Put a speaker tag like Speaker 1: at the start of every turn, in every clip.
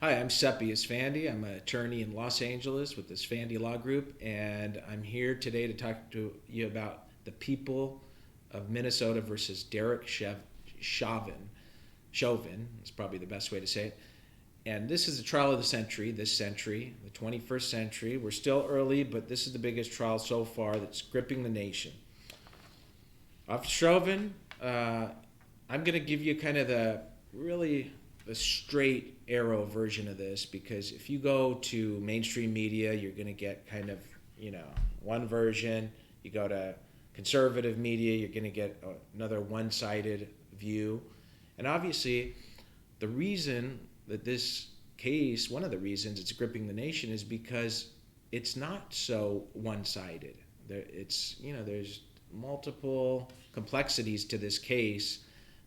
Speaker 1: Hi, I'm Seppi Esfandi. I'm an attorney in Los Angeles with the Esfandi Law Group, and I'm here today to talk to you about the people of Minnesota versus Chauvin. Chauvin is probably the best way to say it. And this is the trial of the century, this century, the 21st century. We're still early, but this is the biggest trial so far that's gripping the nation. Of Chauvin, I'm going to give you kind of the straight arrow version of this, because if you go to mainstream media, you're going to get kind of, one version. You go to conservative media, you're going to get another one-sided view. And obviously, the reason that this case, one of the reasons it's gripping the nation, is because it's not so one-sided. There's multiple complexities to this case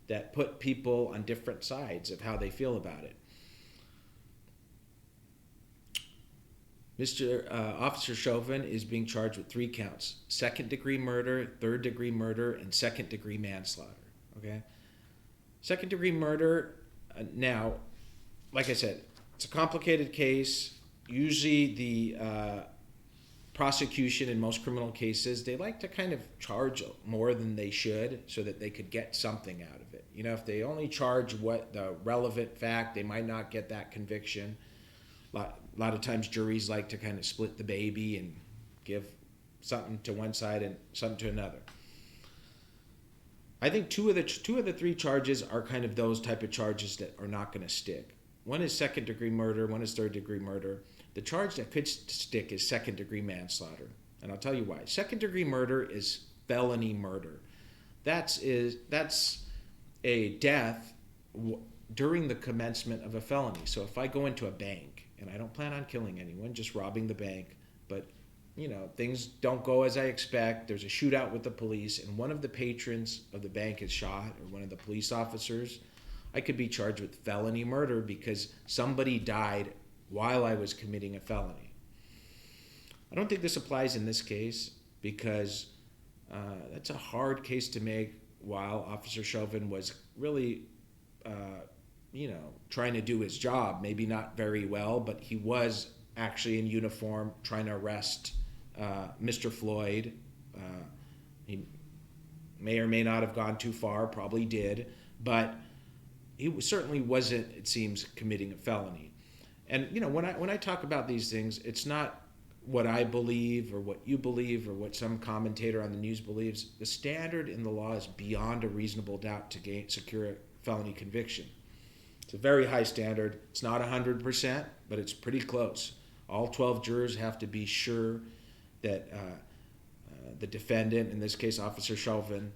Speaker 1: that put people on different sides of how they feel about it. Mr. Officer Chauvin is being charged with 3 counts: second-degree murder, third-degree murder, and second-degree manslaughter. Okay, second-degree murder. Now, like I said, it's a complicated case. Usually, the prosecution in most criminal cases, they like to kind of charge more than they should so that they could get something out of it. If they only charge what the relevant fact, they might not get that conviction. A lot of times juries like to kind of split the baby and give something to one side and something to another. I think two of the 3 charges are kind of those type of charges that are not going to stick. One is second-degree murder, one is third-degree murder. The charge that could stick is second-degree manslaughter, and I'll tell you why. Second-degree murder is felony murder. That's a death during the commencement of a felony. So if I go into a bank, and I don't plan on killing anyone, just robbing the bank, but things don't go as I expect, there's a shootout with the police, and one of the patrons of the bank is shot, or one of the police officers, I could be charged with felony murder because somebody died while I was committing a felony. I don't think this applies in this case because that's a hard case to make while Officer Chauvin was really, trying to do his job. Maybe not very well, but he was actually in uniform trying to arrest Mr. Floyd. He may or may not have gone too far, probably did, but he certainly wasn't, it seems, committing a felony. And when I talk about these things, it's not what I believe or what you believe or what some commentator on the news believes. The standard in the law is beyond a reasonable doubt to secure a felony conviction. It's a very high standard. It's not 100%, but it's pretty close. All 12 jurors have to be sure that the defendant, in this case Officer Chauvin,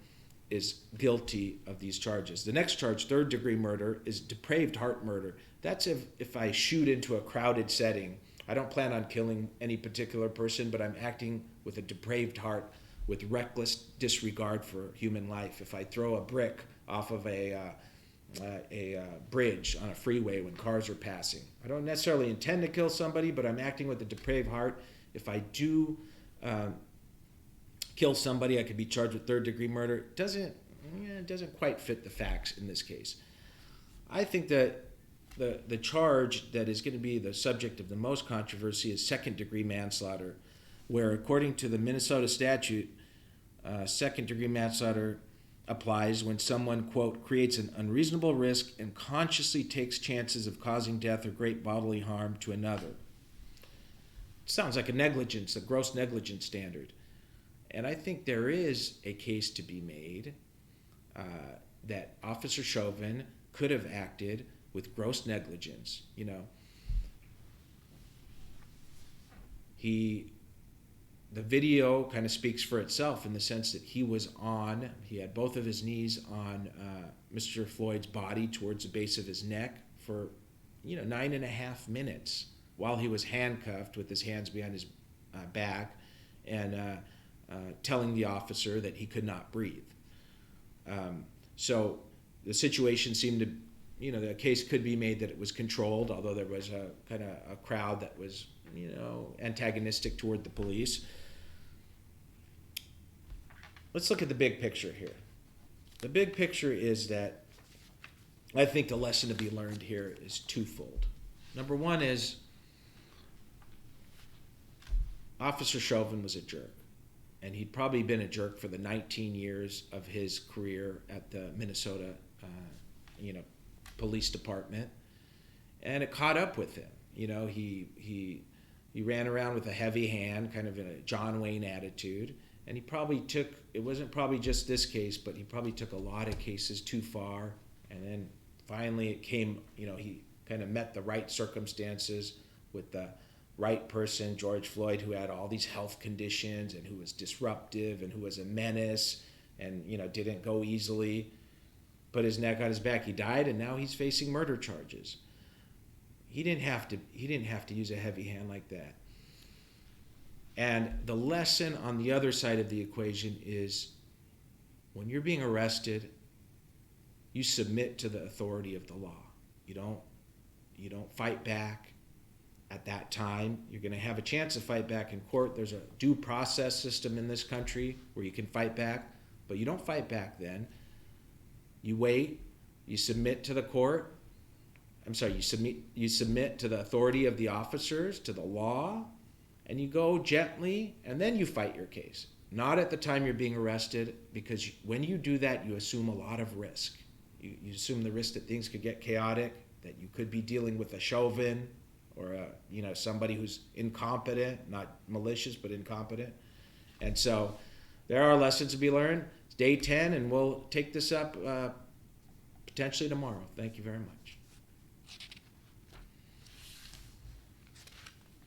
Speaker 1: is guilty of these charges. The next charge, third-degree murder, is depraved heart murder. That's if I shoot into a crowded setting. I don't plan on killing any particular person, but I'm acting with a depraved heart, with reckless disregard for human life. If I throw a brick off of a bridge on a freeway when cars are passing, I don't necessarily intend to kill somebody, but I'm acting with a depraved heart. If I do kill somebody, I could be charged with third-degree murder. It doesn't quite fit the facts in this case. I think that the charge that is going to be the subject of the most controversy is second-degree manslaughter, where according to the Minnesota statute, second-degree manslaughter applies when someone, quote, creates an unreasonable risk and consciously takes chances of causing death or great bodily harm to another. It sounds like a gross negligence standard. And I think there is a case to be made that Officer Chauvin could have acted with gross negligence. The video kind of speaks for itself in the sense that he had both of his knees on Mr. Floyd's body towards the base of his neck for 9.5 minutes while he was handcuffed with his hands behind his back and telling the officer that he could not breathe. So the situation seemed to, the case could be made that it was controlled, although there was a kind of a crowd that was, antagonistic toward the police. Let's look at the big picture here. The big picture is that I think the lesson to be learned here is twofold. Number one is Officer Chauvin was a jerk, and he'd probably been a jerk for the 19 years of his career at the Minnesota, you know, police department, and it caught up with him. You know, he ran around with a heavy hand, kind of in a John Wayne attitude, and he probably took, it wasn't probably just this case, but he probably took a lot of cases too far, and then finally it came, you know, he kind of met the right circumstances with the right person, George Floyd, who had all these health conditions and who was disruptive and who was a menace and, you know, didn't go easily, put his neck on his back. He died, and now he's facing murder charges. He didn't have to use a heavy hand like that. And the lesson on the other side of the equation is when you're being arrested, you submit to the authority of the law. You don't fight back. At that time, you're going to have a chance to fight back in court. There's a due process system in this country where you can fight back, but you don't fight back then. You wait, you submit to the court. You submit to the authority of the officers, to the law, and you go gently, and then you fight your case. Not at the time you're being arrested, because when you do that, you assume a lot of risk. You assume the risk that things could get chaotic, that you could be dealing with a Chauvin, or somebody who's incompetent, not malicious, but incompetent. And so there are lessons to be learned. It's day 10, and we'll take this up potentially tomorrow. Thank you very much.